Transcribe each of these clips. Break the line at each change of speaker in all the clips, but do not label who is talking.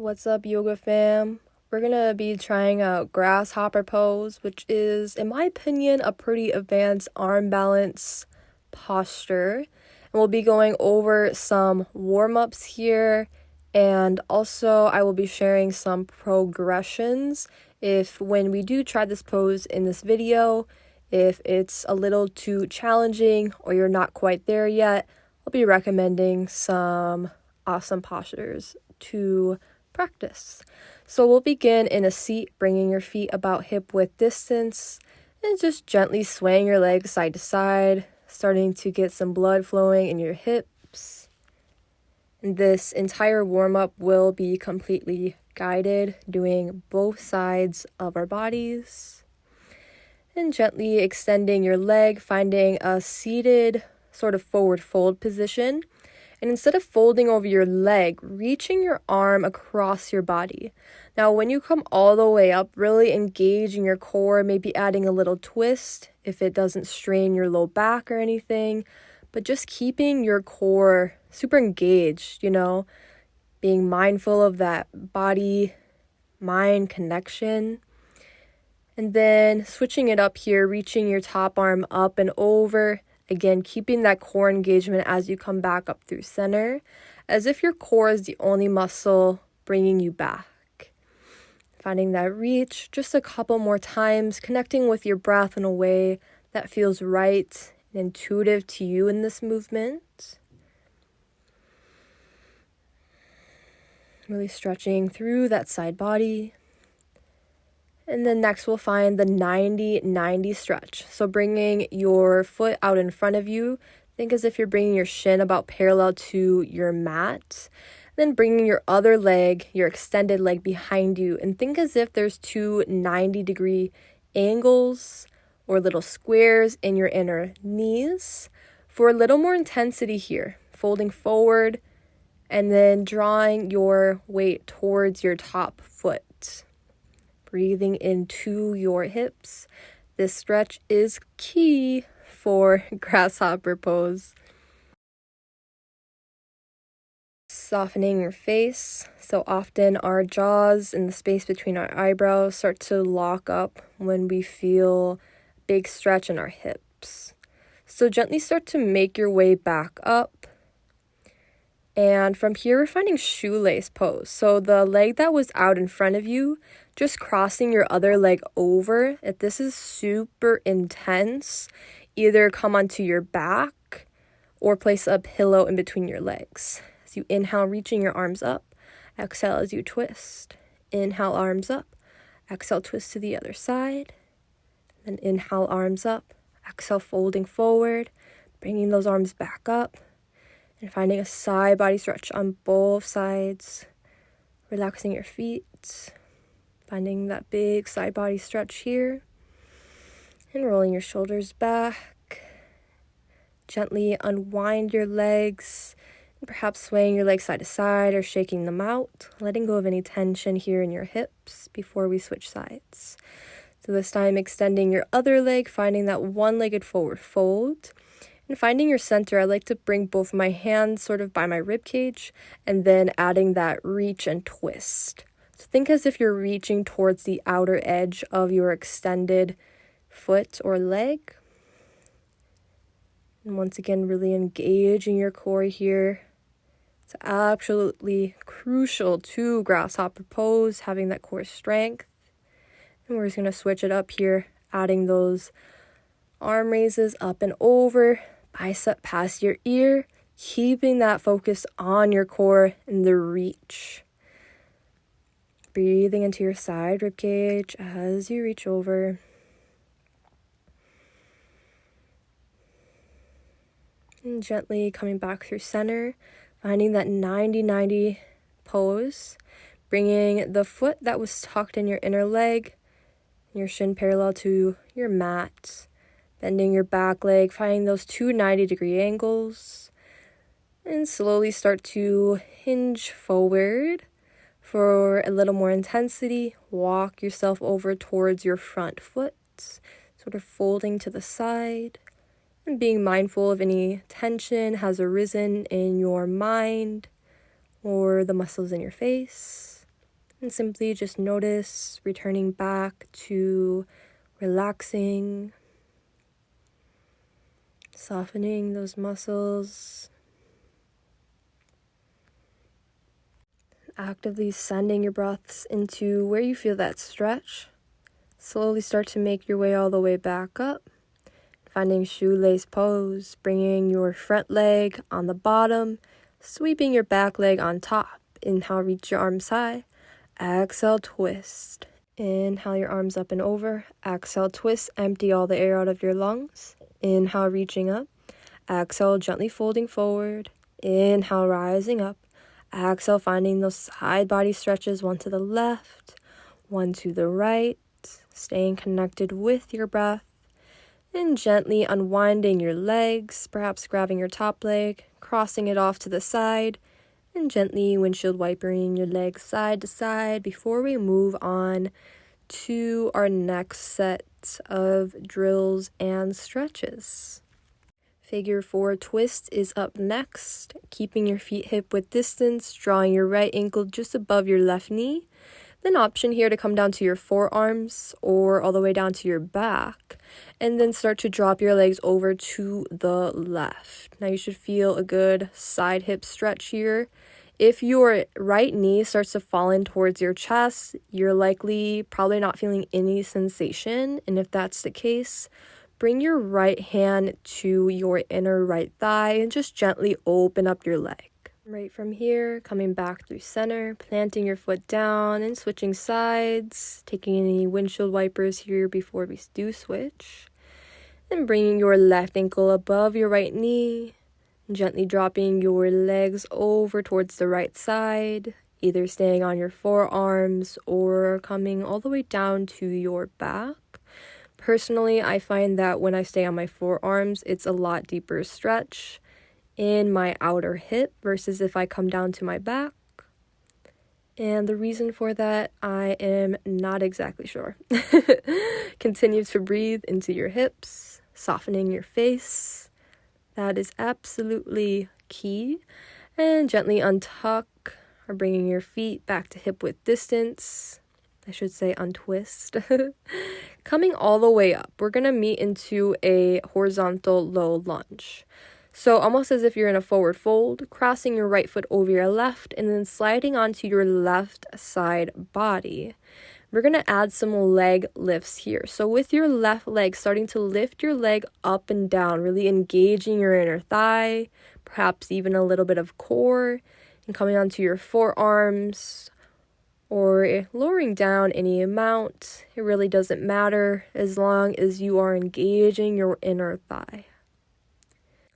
What's up, yoga fam? We're gonna be trying out Grasshopper Pose, which is, in my opinion, a pretty advanced arm balance posture. And we'll be going over some warm-ups here, and also I will be sharing some progressions if when we do try this pose in this video, if it's a little too challenging or you're not quite there yet, I'll be recommending some awesome postures to practice. So we'll begin in a seat, bringing your feet about hip width distance and just gently swaying your legs side to side, starting to get some blood flowing in your hips. And this entire warm-up will be completely guided, doing both sides of our bodies. And gently extending your leg, finding a seated sort of forward fold position. And instead of folding over your leg, reaching your arm across your body. Now, when you come all the way up, really engaging your core, maybe adding a little twist if it doesn't strain your low back or anything, but just keeping your core super engaged, being mindful of that body-mind connection. And then switching it up here, reaching your top arm up and over. Again, keeping that core engagement as you come back up through center, as if your core is the only muscle bringing you back. Finding that reach just a couple more times, connecting with your breath in a way that feels right and intuitive to you in this movement. Really stretching through that side body. And then next we'll find the 90-90 stretch. So bringing your foot out in front of you. Think as if you're bringing your shin about parallel to your mat. Then bringing your other leg, your extended leg behind you. And think as if there's two 90-degree angles or little squares in your inner knees. For a little more intensity here, folding forward and then drawing your weight towards your top foot. Breathing into your hips. This stretch is key for Grasshopper Pose. Softening your face. So often our jaws and the space between our eyebrows start to lock up when we feel a big stretch in our hips. So gently start to make your way back up. And from here, we're finding shoelace pose. So the leg that was out in front of you, just crossing your other leg over. If this is super intense, either come onto your back or place a pillow in between your legs. As you inhale, reaching your arms up. Exhale as you twist. Inhale, arms up. Exhale, twist to the other side. Then inhale, arms up. Exhale, folding forward. Bringing those arms back up. And finding a side body stretch on both sides. Relaxing your feet. Finding that big side body stretch here. And rolling your shoulders back. Gently unwind your legs. And perhaps swaying your legs side to side or shaking them out. Letting go of any tension here in your hips before we switch sides. So this time extending your other leg. Finding that one-legged forward fold. And finding your center, I like to bring both my hands sort of by my rib cage and then adding that reach and twist. So think as if you're reaching towards the outer edge of your extended foot or leg. And once again, really engaging your core here. It's absolutely crucial to Grasshopper Pose, having that core strength. And we're just going to switch it up here, adding those arm raises up and over. Bicep past your ear, keeping that focus on your core and the reach. Breathing into your side ribcage as you reach over. And gently coming back through center, finding that 90-90 pose. Bringing the foot that was tucked in your inner leg, your shin parallel to your mat. Bending your back leg, finding those two 90-degree angles. And slowly start to hinge forward. For a little more intensity, walk yourself over towards your front foot. Sort of folding to the side. And being mindful of any tension has arisen in your mind or the muscles in your face. And simply just notice returning back to relaxing, softening those muscles, actively sending your breaths into where you feel that stretch. Slowly start to make your way all the way back up, finding shoelace pose, bringing your front leg on the bottom, sweeping your back leg on top. Inhale, reach your arms high. Exhale, twist. Inhale your arms up and over. Exhale, twist. Empty all the air out of your lungs. Inhale, reaching up. Exhale, gently folding forward. Inhale, rising up. Exhale, finding those side body stretches, one to the left, one to the right. Staying connected with your breath. And gently unwinding your legs, perhaps grabbing your top leg, crossing it off to the side, and gently windshield wipering your legs side to side before we move on to our next set of drills and stretches. Figure 4 twist is up next, keeping your feet hip width distance, drawing your right ankle just above your left knee. Then option here to come down to your forearms or all the way down to your back, and then start to drop your legs over to the left. Now you should feel a good side hip stretch here. If your right knee starts to fall in towards your chest, you're probably not feeling any sensation. And if that's the case, bring your right hand to your inner right thigh and just gently open up your leg. Right from here, coming back through center, planting your foot down and switching sides, taking any windshield wipers here before we do switch. And bringing your left ankle above your right knee, gently dropping your legs over towards the right side, either staying on your forearms or coming all the way down to your back. Personally, I find that when I stay on my forearms, it's a lot deeper stretch in my outer hip versus if I come down to my back. And the reason for that, I am not exactly sure. Continue to breathe into your hips, softening your face. That is absolutely key. And gently untuck or bringing your feet back to hip width distance. I should say untwist. Coming all the way up, we're going to meet into a horizontal low lunge. So almost as if you're in a forward fold, crossing your right foot over your left and then sliding onto your left side body. We're going to add some leg lifts here. So with your left leg, starting to lift your leg up and down, really engaging your inner thigh, perhaps even a little bit of core, and coming onto your forearms or lowering down any amount. It really doesn't matter as long as you are engaging your inner thigh.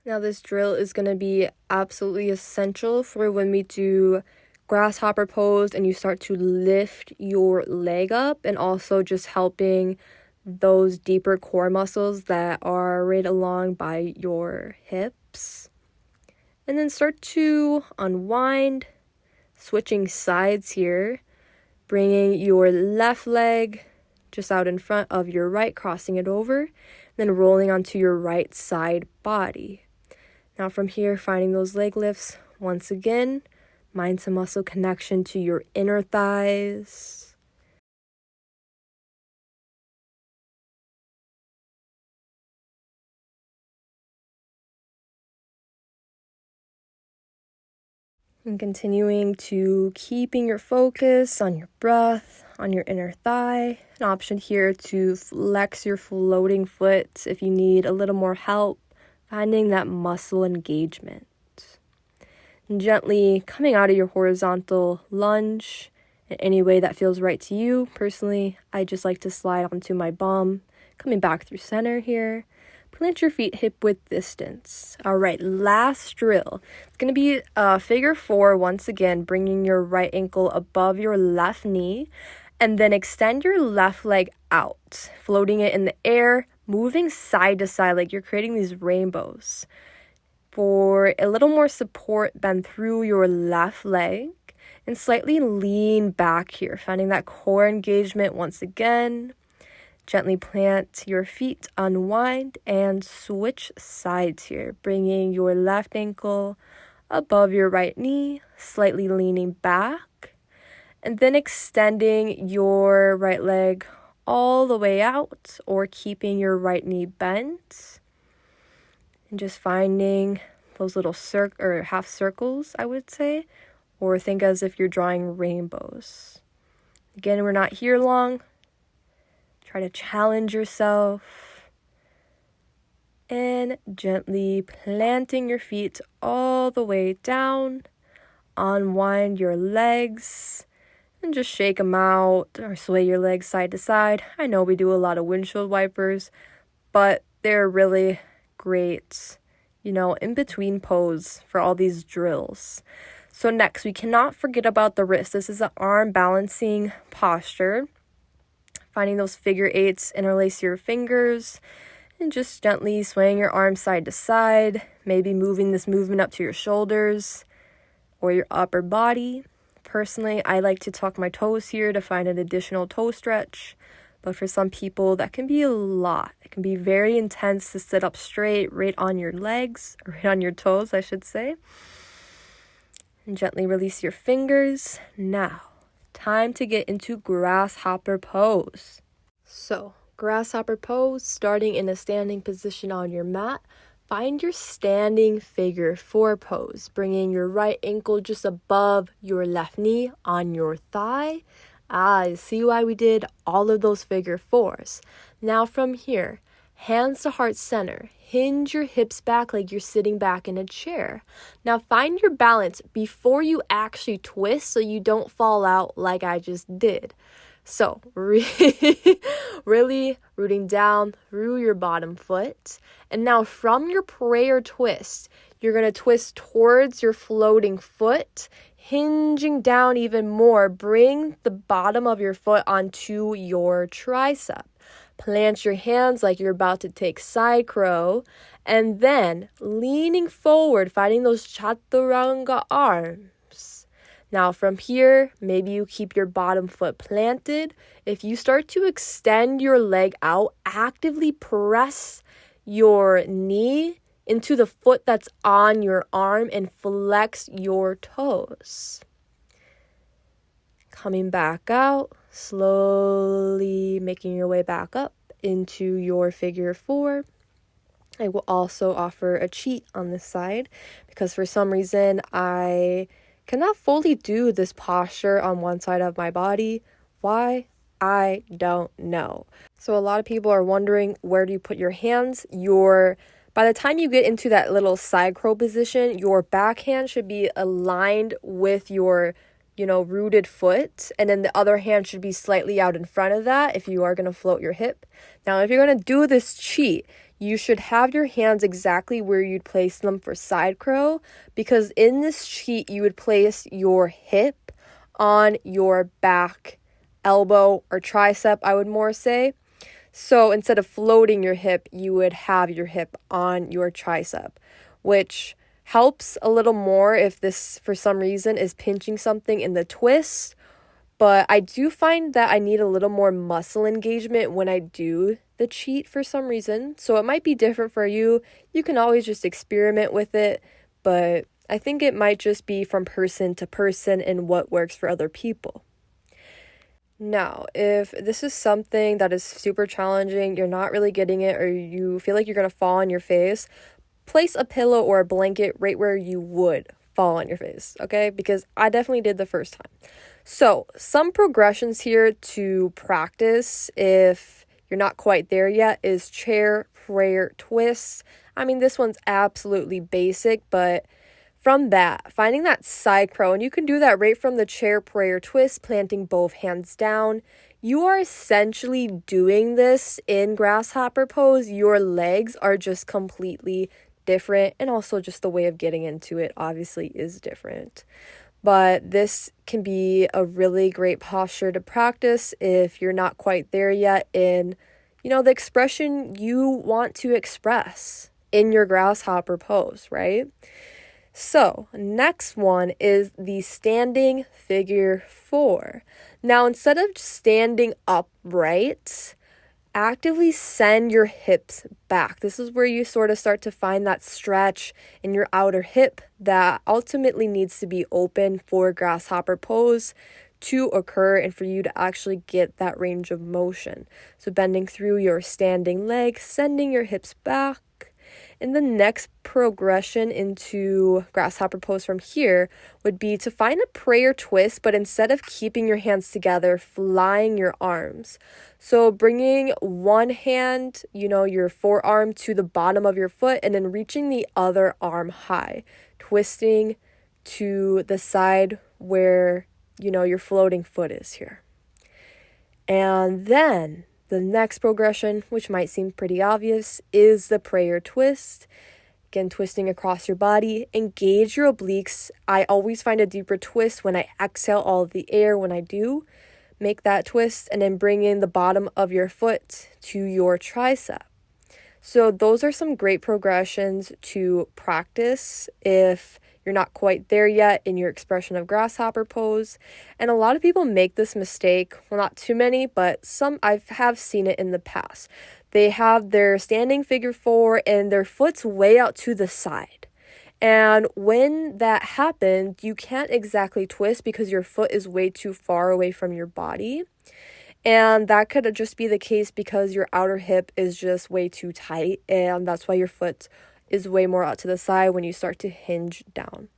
Now this drill is going to be absolutely essential for when we do grasshopper pose and you start to lift your leg up, and also just helping those deeper core muscles that are right along by your hips. And then start to unwind, switching sides here, bringing your left leg just out in front of your right, crossing it over, then rolling onto your right side body. Now from here, finding those leg lifts, once again, mind to muscle connection to your inner thighs. And continuing to keeping your focus on your breath, on your inner thigh. An option here to flex your floating foot if you need a little more help, finding that muscle engagement. And gently coming out of your horizontal lunge in any way that feels right to you. Personally, I just like to slide onto my bum, coming back through center here. Plant your feet hip width distance. All right, last drill. It's going to be figure 4 once again, bringing your right ankle above your left knee, and then extend your left leg out, floating it in the air, moving side to side like you're creating these rainbows. For a little more support, bend through your left leg and slightly lean back here, finding that core engagement once again. Gently plant your feet, unwind, and switch sides here, bringing your left ankle above your right knee, slightly leaning back, And then extending your right leg all the way out or keeping your right knee bent. And just finding those little half circles, I would say. Or think as if you're drawing rainbows. Again, we're not here long. Try to challenge yourself. And gently planting your feet all the way down. Unwind your legs. And just shake them out or sway your legs side to side. I know we do a lot of windshield wipers, but they're really great, in between pose for all these drills. So next, we cannot forget about the wrist. This is an arm balancing posture. Finding those figure eights, interlace your fingers, and just gently swaying your arms side to side. Maybe moving this movement up to your shoulders or your upper body. Personally, I like to tuck my toes here to find an additional toe stretch. But for some people, that can be a lot. It can be very intense to sit up straight, right on your legs, or right on your toes, I should say. And gently release your fingers. Now, time to get into Grasshopper Pose. So, Grasshopper Pose, starting in a standing position on your mat. Find your standing figure 4 pose, bringing your right ankle just above your left knee on your thigh. See why we did all of those figure 4s. Now from here, hands to heart center. Hinge your hips back like you're sitting back in a chair. Now find your balance before you actually twist so you don't fall out like I just did. So really rooting down through your bottom foot. And now from your prayer twist, you're going to twist towards your floating foot, hinging down even more. Bring the bottom of your foot onto your tricep. Plant your hands like you're about to take side crow. And then leaning forward, finding those chaturanga arms. Now from here, maybe you keep your bottom foot planted. If you start to extend your leg out, actively press your knee into the foot that's on your arm and flex your toes. Coming back out, slowly making your way back up into your figure 4. I will also offer a cheat on this side because for some reason I cannot fully do this posture on one side of my body. Why? I don't know. So a lot of people are wondering, where do you put your hands? By the time you get into that little side crow position, your back hand should be aligned with your, rooted foot. And then the other hand should be slightly out in front of that if you are going to float your hip. Now, if you're going to do this cheat, you should have your hands exactly where you'd place them for side crow, because in this cheat, you would place your hip on your back elbow or tricep, I would more say. So instead of floating your hip, you would have your hip on your tricep, which helps a little more if this, for some reason, is pinching something in the twist. But I do find that I need a little more muscle engagement when I do the cheat for some reason. So it might be different for you. You can always just experiment with it. But I think it might just be from person to person and what works for other people. Now, if this is something that is super challenging, you're not really getting it, or you feel like you're going to fall on your face, place a pillow or a blanket right where you would fall on your face, okay? Because I definitely did the first time. So, some progressions here to practice if you're not quite there yet is chair, prayer, twist. I mean, this one's absolutely basic, but from that, finding that side crow, and you can do that right from the chair, prayer, twist, planting both hands down. You are essentially doing this in Grasshopper Pose. Your legs are just completely different, and also just the way of getting into it obviously is different. But this can be a really great posture to practice if you're not quite there yet in, the expression you want to express in your Grasshopper Pose, right? So, next one is the standing figure 4. Now, instead of standing upright, actively send your hips back. This is where you sort of start to find that stretch in your outer hip that ultimately needs to be open for Grasshopper Pose to occur and for you to actually get that range of motion. So bending through your standing leg, sending your hips back. And the next progression into grasshopper pose from here would be to find a prayer twist, but instead of keeping your hands together, flying your arms. So bringing one hand, your forearm to the bottom of your foot, and then reaching the other arm high, twisting to the side where, your floating foot is here. And then the next progression, which might seem pretty obvious, is the prayer twist. Again, twisting across your body. Engage your obliques. I always find a deeper twist when I exhale all of the air when I do. Make that twist and then bring in the bottom of your foot to your tricep. So those are some great progressions to practice if you're not quite there yet in your expression of grasshopper pose. And a lot of people make this mistake. Well, not too many, but some I have seen it in the past. They have their standing figure four and their foot's way out to the side. And when that happens, you can't exactly twist because your foot is way too far away from your body. And that could just be the case because your outer hip is just way too tight, and that's why your foot is way more out to the side when you start to hinge down.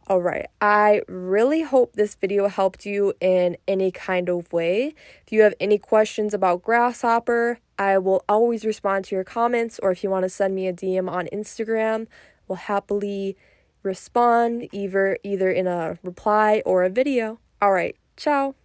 All right, I really hope this video helped you in any kind of way. If you have any questions about grasshopper, I will always respond to your comments, or if you want to send me a DM on Instagram, we'll happily respond either in a reply or a video. All right, ciao.